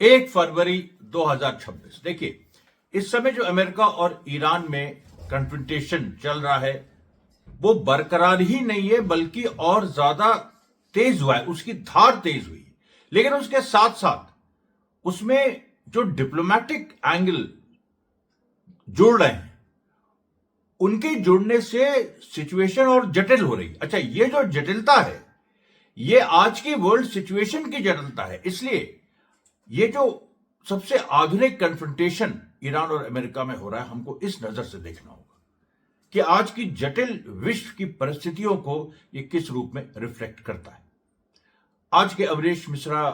1 फरवरी 2026। देखिए, इस समय जो अमेरिका और ईरान में कन्फ्रंटेशन चल रहा है वो बरकरार ही नहीं है, बल्कि और ज्यादा तेज हुआ है, उसकी धार तेज हुई है। लेकिन उसके साथ साथ उसमें जो डिप्लोमेटिक एंगल जुड़ रहे हैं, उनके जुड़ने से सिचुएशन और जटिल हो रही है। अच्छा, ये जो जटिलता है ये आज की वर्ल्ड सिचुएशन की जटिलता है। इसलिए ये जो सबसे आधुनिक कन्फ्रंटेशन ईरान और अमेरिका में हो रहा है, हमको इस नजर से देखना होगा कि आज की जटिल विश्व की परिस्थितियों को ये किस रूप में रिफ्लेक्ट करता है। आज के अवरेश मिश्रा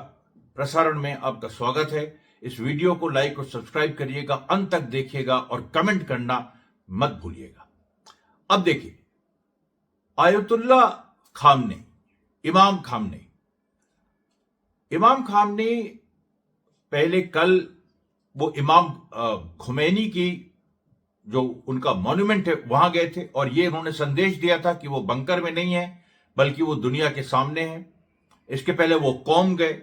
प्रसारण में आपका स्वागत है। इस वीडियो को लाइक और सब्सक्राइब करिएगा, अंत तक देखिएगा और कमेंट करना मत भूलिएगा। अब देखिए, आयतुल्ला खामनी, इमाम खामनी पहले कल वो इमाम खुमैनी की जो उनका मॉन्यूमेंट है वहां गए थे और ये उन्होंने संदेश दिया था कि वो बंकर में नहीं है बल्कि वो दुनिया के सामने है। इसके पहले वो कौम गए।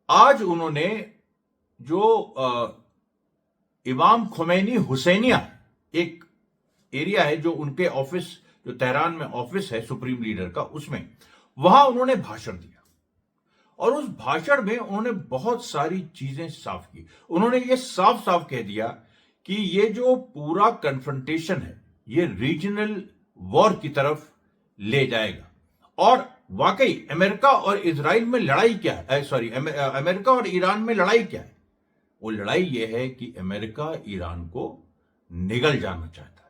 आज उन्होंने जो इमाम खुमैनी हुसैनिया एक एरिया है जो उनके ऑफिस, जो तेहरान में ऑफिस है सुप्रीम लीडर का, उसमें वहां उन्होंने भाषण दिया और उस भाषण में उन्होंने बहुत सारी चीजें साफ की। उन्होंने ये साफ साफ कह दिया कि ये जो पूरा कन्फ्रंटेशन है ये रीजनल वॉर की तरफ ले जाएगा। और वाकई अमेरिका और इजराइल में लड़ाई क्या है, अमेरिका और ईरान में लड़ाई क्या है? वो लड़ाई ये है कि अमेरिका ईरान को निगल जाना चाहता है।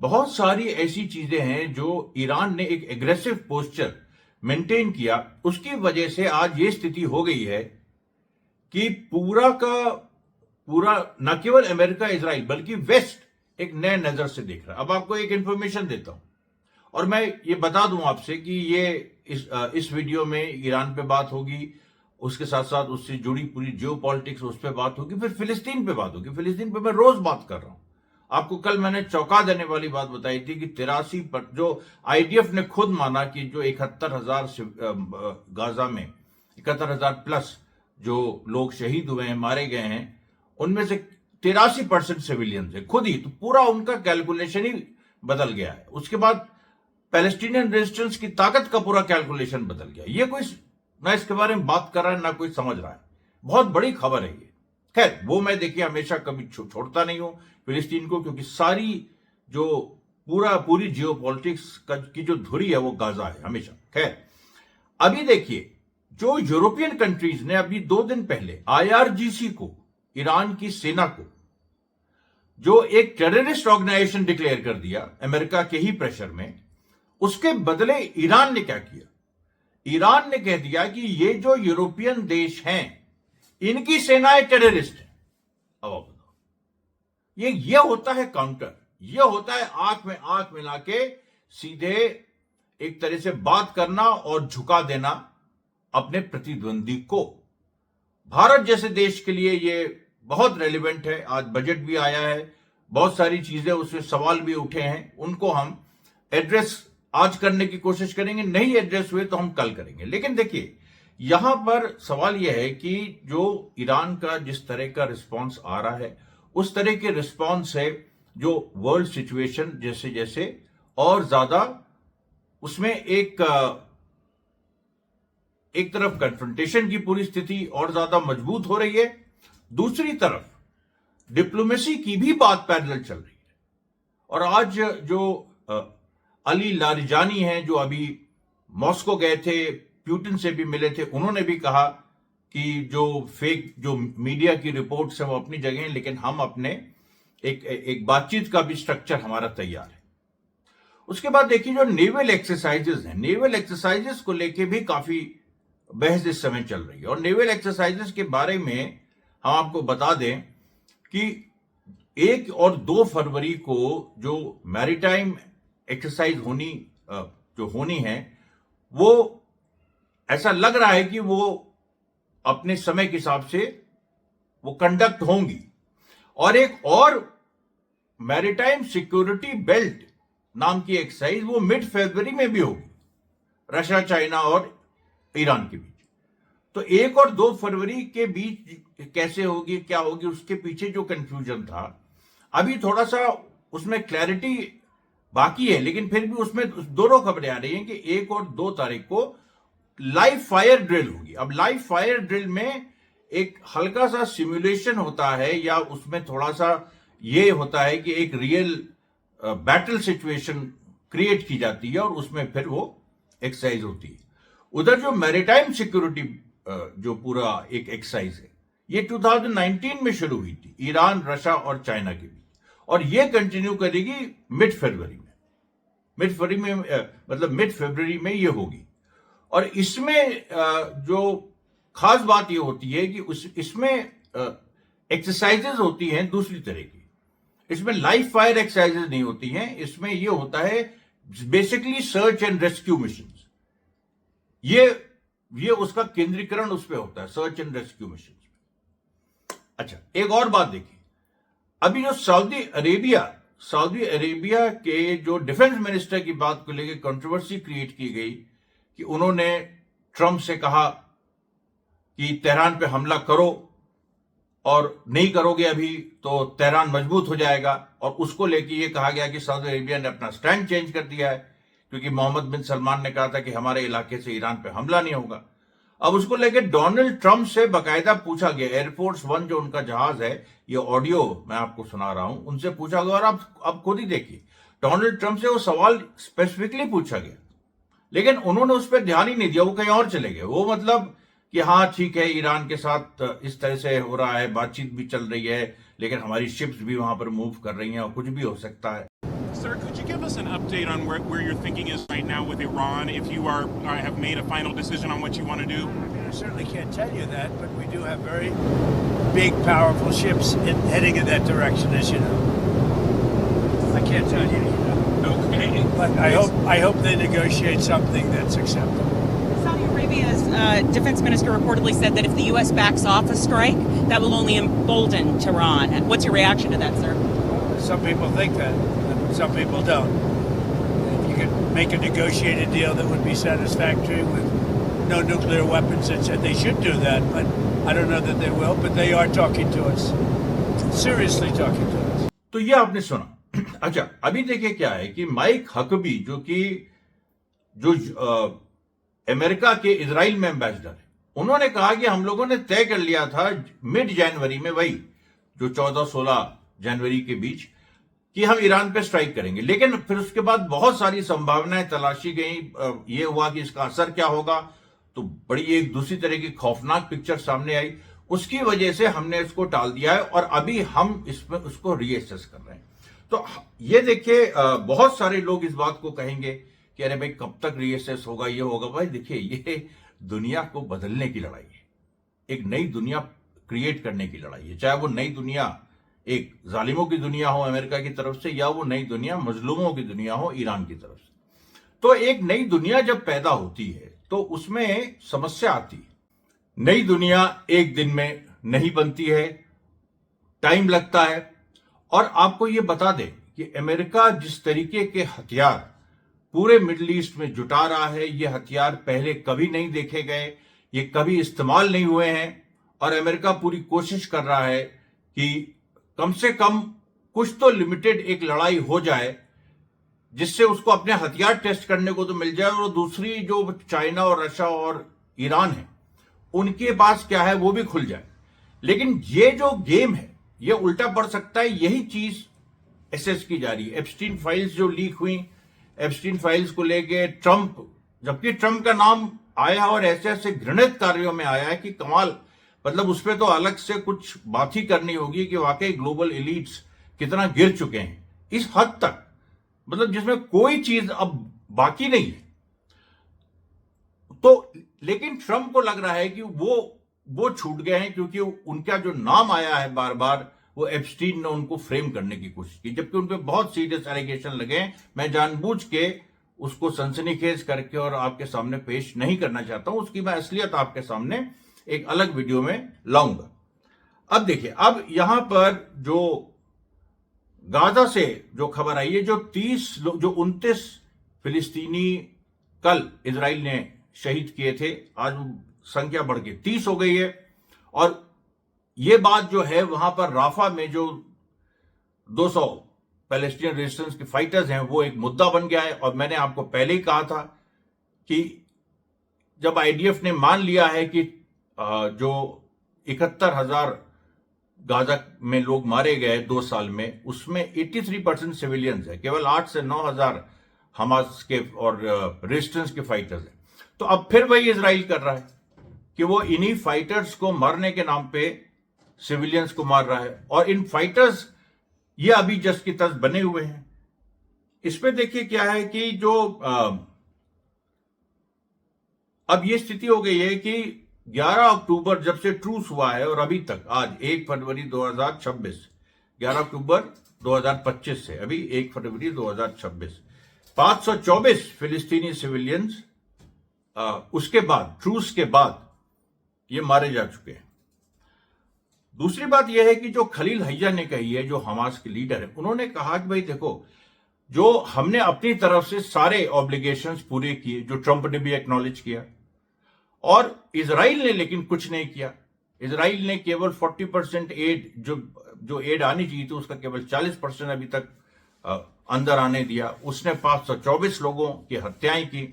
बहुत सारी ऐसी चीजें हैं जो ईरान ने एक एग्रेसिव पोस्चर मेंटेन किया, उसकी वजह से आज ये स्थिति हो गई है कि पूरा का पूरा न केवल अमेरिका इजराइल बल्कि वेस्ट एक नए नजर से देख रहा है। अब आपको एक इंफॉर्मेशन देता हूं और मैं ये बता दूं आपसे कि ये इस वीडियो में ईरान पे बात होगी, उसके साथ साथ उससे जुड़ी पूरी जियो पॉलिटिक्स उस पर बात होगी, फिर फिलिस्तीन पे बात होगी। फिलिस्तीन पे मैं रोज बात कर रहा हूं। आपको कल मैंने चौंका देने वाली बात बताई थी कि 83 पर जो आईडीएफ ने खुद माना कि जो 71,000 गाजा में 71,000 प्लस जो लोग शहीद हुए हैं, मारे गए हैं, उनमें से 83% सिविलियंस है खुद ही। तो पूरा उनका कैलकुलेशन ही बदल गया है। उसके बाद पैलेस्टीनियन रेजिस्टेंस की ताकत का पूरा कैलकुलेशन बदल गया। ये कोई ना इसके बारे में बात कर रहा है ना कोई समझ रहा है। बहुत बड़ी खबर है ये। खैर, वो मैं देखिए हमेशा कभी छोड़ता नहीं हूं फिलिस्तीन को, क्योंकि सारी जो पूरी जियो पॉलिटिक्स की जो धुरी है वो गाजा है हमेशा। खैर, अभी देखिए, जो यूरोपियन कंट्रीज ने अभी 2 दिन पहले आईआरजीसी को, ईरान की सेना को, जो एक टेररिस्ट ऑर्गेनाइजेशन डिक्लेयर कर दिया अमेरिका के ही प्रेशर में, उसके बदले ईरान ने क्या किया? ईरान ने कह दिया कि ये जो यूरोपियन देश हैं इनकी सेनाएं टेररिस्ट हैं। अब आप बताओ, ये होता है काउंटर, ये होता है आंख में आंख मिला के सीधे एक तरह से बात करना और झुका देना अपने प्रतिद्वंदी को। भारत जैसे देश के लिए ये बहुत रेलिवेंट है। आज बजट भी आया है, बहुत सारी चीजें उसमें सवाल भी उठे हैं, उनको हम एड्रेस आज करने की कोशिश करेंगे, नहीं एड्रेस हुए तो हम कल करेंगे। लेकिन देखिए, यहां पर सवाल यह है कि जो ईरान का जिस तरह का रिस्पांस आ रहा है, उस तरह के रिस्पांस से जो वर्ल्ड सिचुएशन जैसे जैसे और ज्यादा उसमें एक तरफ कन्फ्रंटेशन की पूरी स्थिति और ज्यादा मजबूत हो रही है, दूसरी तरफ डिप्लोमेसी की भी बात पैरेलल चल रही है। और आज जो अली लारिजानी हैं, जो अभी मॉस्को गए थे, प्यूटिन से भी मिले थे, उन्होंने भी कहा कि जो फेक जो मीडिया की रिपोर्ट्स हैं वो अपनी जगह हैं, लेकिन हम अपने एक बातचीत का भी स्ट्रक्चर हमारा तैयार है। उसके बाद देखिए, जो नेवल एक्सरसाइजेस हैं, नेवल एक्सरसाइजेस को लेके भी काफी बहस इस समय चल रही है। और नेवल एक्सरसाइजेस के बारे में हम आपको बता दें कि 1 और 2 फरवरी को जो मैरीटाइम एक्सरसाइज होनी है, वो ऐसा लग रहा है कि वो अपने समय के हिसाब से वो कंडक्ट होंगी। और एक और मैरीटाइम सिक्योरिटी बेल्ट नाम की एक्सरसाइज वो मिड फरवरी में भी होगी, रशिया, चाइना और ईरान के बीच। तो 1 और 2 फरवरी के बीच कैसे होगी, क्या होगी, उसके पीछे जो कंफ्यूजन था, अभी थोड़ा सा उसमें क्लैरिटी बाकी है। लेकिन फिर भी उसमें दोनों खबरें आ रही हैं कि 1 और 2 तारीख को लाइव फायर ड्रिल होगी। अब लाइव फायर ड्रिल में एक हल्का सा सिमुलेशन होता है, या उसमें थोड़ा सा ये होता है कि एक रियल बैटल सिचुएशन क्रिएट की जाती है और उसमें फिर वो एक्सरसाइज होती है। उधर जो मैरीटाइम सिक्योरिटी जो पूरा एक एक्सरसाइज है, ये 2019 में शुरू हुई थी ईरान, रशिया और चाइना के बीच, और ये कंटिन्यू करेगी मिड फरवरी में ये होगी। और इसमें जो खास बात ये होती है कि इसमें एक्सरसाइजेज होती हैं दूसरी तरह की। इसमें लाइव फायर एक्सरसाइजेज नहीं होती हैं, इसमें ये होता है basically search and rescue mission. ये उसका केंद्रीकरण उस पर होता है, सर्च एंड रेस्क्यू मिशन। अच्छा, एक और बात देखिए, अभी जो सऊदी अरेबिया के जो डिफेंस मिनिस्टर की बात को लेकर कंट्रोवर्सी क्रिएट की गई कि उन्होंने ट्रंप से कहा कि तेहरान पे हमला करो, और नहीं करोगे अभी तो तेहरान मजबूत हो जाएगा। और उसको लेके ये कहा गया कि सऊदी अरेबिया ने अपना स्टैंड चेंज कर दिया है, क्योंकि मोहम्मद बिन सलमान ने कहा था कि हमारे इलाके से ईरान पे हमला नहीं होगा। अब उसको लेके डोनाल्ड ट्रंप से बाकायदा पूछा गया, एयरफोर्स 1 जो उनका जहाज है, ये ऑडियो मैं आपको सुना रहा हूं, उनसे पूछा गया, और आप खुद ही देखिए, डोनाल्ड ट्रंप से वो सवाल स्पेसिफिकली पूछा गया, लेकिन उन्होंने उस पर ध्यान ही नहीं दिया, वो कहीं और चले गए। वो मतलब कि हाँ ठीक है, ईरान के साथ इस तरह से हो रहा है, बातचीत भी चल रही है, लेकिन हमारी शिप्स भी वहां पर मूव कर रही हैं और कुछ भी हो सकता है। Sir, could you give us an update on where your thinking is right now with Iran, if you have made a final decision on what you want to do? I certainly can't tell you that, but we do have very big, powerful ships heading in that direction, as you know. I can't tell you, Okay. but I hope they negotiate something that's acceptable. Saudi Arabia's defense minister reportedly said that if the U.S. backs off a strike, that will only embolden Tehran. What's your reaction to that, sir? Some people think that, and some people don't. If you could make a negotiated deal that would be satisfactory with no nuclear weapons, they should do that, but I don't know that they will, but they are talking to us. Seriously talking to us. तो ये आपने सुना। अच्छा, अभी देखिए क्या है कि माइक हकबी जो अमेरिका के इजराइल में एम्बेसडर है, उन्होंने कहा कि हम लोगों ने तय कर लिया था मिड जनवरी में, वही जो 14-16 जनवरी के बीच, कि हम ईरान पे स्ट्राइक करेंगे। लेकिन फिर उसके बाद बहुत सारी संभावनाएं तलाशी गई, ये हुआ कि इसका असर क्या होगा, तो बड़ी एक दूसरी तरह की खौफनाक पिक्चर सामने आई। उसकी वजह से हमने इसको टाल दिया है और अभी हम इसमें उसको रीएसेस कर रहे हैं। तो ये देखिए, बहुत सारे लोग इस बात को कहेंगे कि अरे भाई कब तक रीएसेस होगा, ये होगा। भाई देखिए, ये दुनिया को बदलने की लड़ाई है, एक नई दुनिया क्रिएट करने की लड़ाई है। चाहे वो नई दुनिया एक जालिमों की दुनिया हो अमेरिका की तरफ से, या वो नई दुनिया मजलूमों की दुनिया हो ईरान की तरफ से। तो एक नई दुनिया जब पैदा होती है तो उसमें समस्या आती है। नई दुनिया एक दिन में नहीं बनती है, टाइम लगता है। और आपको ये बता दें कि अमेरिका जिस तरीके के हथियार पूरे मिडिल ईस्ट में जुटा रहा है। ये हथियार पहले कभी नहीं देखे गए, ये कभी इस्तेमाल नहीं हुए हैं और अमेरिका पूरी कोशिश कर रहा है कि कम से कम कुछ तो लिमिटेड एक लड़ाई हो जाए जिससे उसको अपने हथियार टेस्ट करने को तो मिल जाए, और दूसरी जो चाइना और रशिया और ईरान है उनके पास क्या है वो भी खुल जाए। लेकिन ये जो गेम है ये उल्टा पड़ सकता है, यही चीज एसेस की जा रही है। एप्स्टीन फाइल्स जो लीक हुई, एप्स्टीन फाइल्स को लेके ट्रंप, जबकि ट्रंप का नाम आया और ऐसे ऐसे घृणित कार्यों में आया है कि कमाल, मतलब उस पर तो अलग से कुछ बात ही करनी होगी कि वाकई ग्लोबल एलीट्स कितना गिर चुके हैं इस हद तक, मतलब जिसमें कोई चीज अब बाकी नहीं है। तो लेकिन ट्रंप को लग रहा है कि वो छूट गए हैं क्योंकि उनका जो नाम आया है बार बार, वो एप्स्टीन ने उनको फ्रेम करने की कोशिश की, जबकि उन पे बहुत सीरियस एलिगेशन लगे हैं। मैं जानबूझ के उसको सनसनीखेज करके और आपके सामने पेश नहीं करना चाहता हूं, उसकी मैं असलियत आपके सामने एक अलग वीडियो में लाऊंगा। अब देखिए, अब यहां पर जो गाजा से जो खबर आई है, जो 29 फिलिस्तीनी कल इजराइल ने शहीद किए थे, आज संख्या बढ़ के 30 हो गई है। और ये बात जो है वहां पर राफा में जो 200 पैलेस्टीनियन रेजिस्टेंस के फाइटर्स हैं वो एक मुद्दा बन गया है। और मैंने आपको पहले ही कहा था कि जब आईडीएफ ने मान लिया है कि जो 71,000 गाजा में लोग मारे गए 2 साल में, उसमें 83% सिविलियंस है, केवल 8 से 9,000 हमास के और रेजिस्टेंस के फाइटर्स हैं। तो अब फिर वही इजराइल कर रहा है कि वो इन्हीं फाइटर्स को मारने के नाम पे सिविलियंस को मार रहा है, और इन फाइटर्स ये अभी जस्ट की तस बने हुए हैं। इस पे देखिए क्या है कि जो अब ये स्थिति हो गई है कि 11 अक्टूबर जब से ट्रूस हुआ है और अभी तक, आज 1 फरवरी 2026, 11 अक्टूबर 2025 से अभी 1 फरवरी 2026, 524 फिलिस्तीनी सिविलियंस उसके बाद, ट्रूस के बाद ये मारे जा चुके हैं। दूसरी बात यह है कि जो खलील हैया ने कही है, जो हमास के लीडर है, उन्होंने कहा कि भाई देखो, जो हमने अपनी तरफ से सारे ऑब्लिगेशंस पूरे किए, जो ट्रंप ने भी एक्नॉलेज किया, और इजराइल ने लेकिन कुछ नहीं किया। इजराइल ने केवल 40% एड, जो एड आनी चाहिए थी उसका केवल 40% अभी तक अंदर आने दिया। उसने 524 लोगों की हत्याएं की,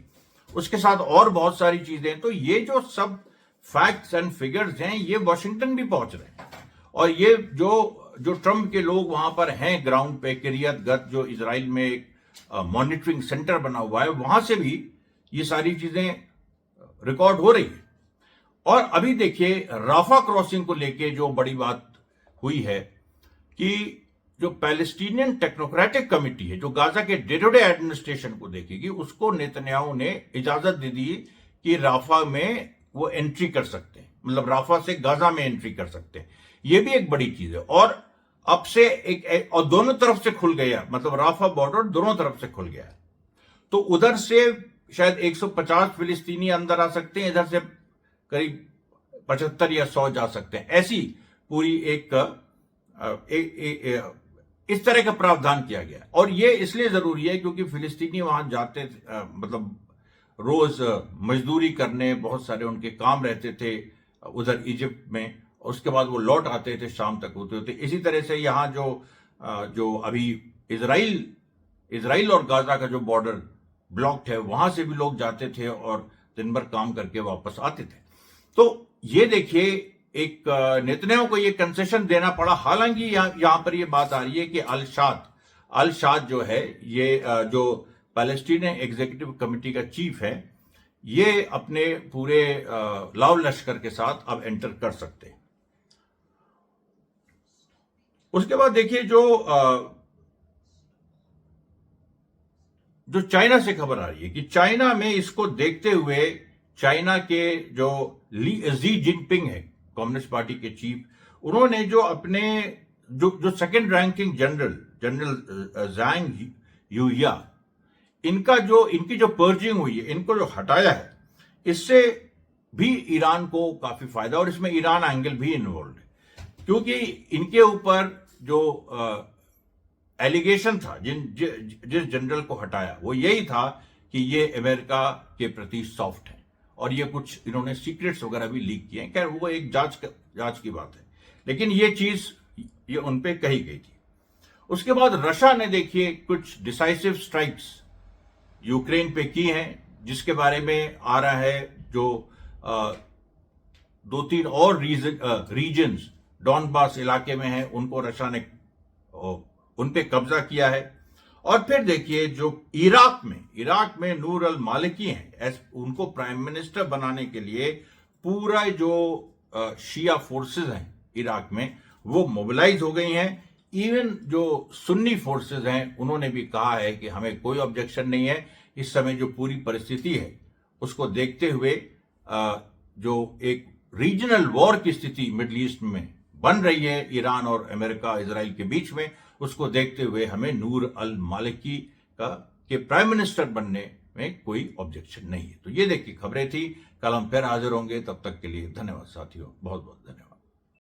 उसके साथ और बहुत सारी चीजें। तो ये जो सब फैक्ट्स एंड फिगर्स हैं ये वॉशिंगटन भी पहुंच रहे हैं, और ये जो ट्रंप के लोग वहां पर हैं ग्राउंड पे, किरियत गत जो इजराइल में एक मॉनिटरिंग सेंटर बना हुआ है, वहां से भी ये सारी चीजें रिकॉर्ड हो रही है। और अभी देखिए राफा क्रॉसिंग को लेके जो बड़ी बात हुई है कि जो पैलेस्टीनियन टेक्नोक्रेटिक कमिटी है जो गाजा के डे टू डे एडमिनिस्ट्रेशन को देखेगी, उसको नेतन्याहू ने इजाजत दे दी कि राफा में वो एंट्री कर सकते हैं, मतलब राफा से गाजा में एंट्री कर सकते हैं। ये भी एक बड़ी चीज है। और अब से और दोनों तरफ से खुल गया, मतलब राफा बॉर्डर दोनों तरफ से खुल गया है। तो उधर से शायद 150 फिलिस्तीनी अंदर आ सकते हैं, इधर से करीब 75 या 100 जा सकते हैं। ऐसी पूरी इस तरह का प्रावधान किया गया। और ये इसलिए जरूरी है क्योंकि फिलिस्तीनी वहां जाते, मतलब रोज मजदूरी करने, बहुत सारे उनके काम रहते थे उधर इजिप्ट में, उसके बाद वो लौट आते थे, शाम तक होते होते। इसी तरह से यहाँ जो अभी इजराइल और गाजा का जो बॉर्डर ब्लॉक्ड है, वहां से भी लोग जाते थे और दिन भर काम करके वापस आते थे। तो ये देखिए, एक नेतन्याहू को ये कंसेशन देना पड़ा। हालांकि यहां पर ये बात आ रही है कि अल शाद जो है, ये जो पैलेस्टीनियन एग्जीक्यूटिव कमेटी का चीफ है, ये अपने पूरे लाव लश्कर के साथ अब एंटर कर सकते हैं। उसके बाद देखिए जो चाइना से खबर आ रही है कि चाइना में इसको देखते हुए चाइना के जो शी जिनपिंग है, कम्युनिस्ट पार्टी के चीफ, उन्होंने जो अपने जो सेकंड रैंकिंग जनरल ज़ैंग यूया, इनकी जो पर्जिंग हुई है, इनको जो हटाया है, इससे भी ईरान को काफी फायदा, और इसमें ईरान एंगल भी इन्वॉल्व है, क्योंकि इनके ऊपर जो एलिगेशन था जिस जनरल को हटाया, वो यही था कि ये अमेरिका के प्रति सॉफ्ट है और ये कुछ इन्होंने सीक्रेट्स वगैरह भी लीक किए हैं। खैर वो एक जांच की बात है, लेकिन ये चीज ये उन पे कही गई थी। उसके बाद रशिया ने देखिए कुछ डिसाइसिव स्ट्राइक्स यूक्रेन पे की हैं, जिसके बारे में आ रहा है जो 2-3 और रीजन्स डॉनबास इलाके में हैं उनको रशिया ने उन पे कब्जा किया है। और फिर देखिए जो इराक में नूर अल मालिकी हैं, उनको प्राइम मिनिस्टर बनाने के लिए पूरा जो शिया फोर्सेस हैं इराक में वो मोबिलाइज हो गई हैं। इवन जो सुन्नी फोर्सेस हैं उन्होंने भी कहा है कि हमें कोई ऑब्जेक्शन नहीं है। इस समय जो पूरी परिस्थिति है उसको देखते हुए जो एक रीजनल वॉर की स्थिति मिडिल ईस्ट में बन रही है ईरान और अमेरिका इजराइल के बीच में, उसको देखते हुए हमें नूर अल मालिकी के प्राइम मिनिस्टर बनने में कोई ऑब्जेक्शन नहीं है। तो ये देखिए खबरें थी, कल हम फिर हाजिर होंगे, तब तक के लिए धन्यवाद साथियों, बहुत बहुत धन्यवाद।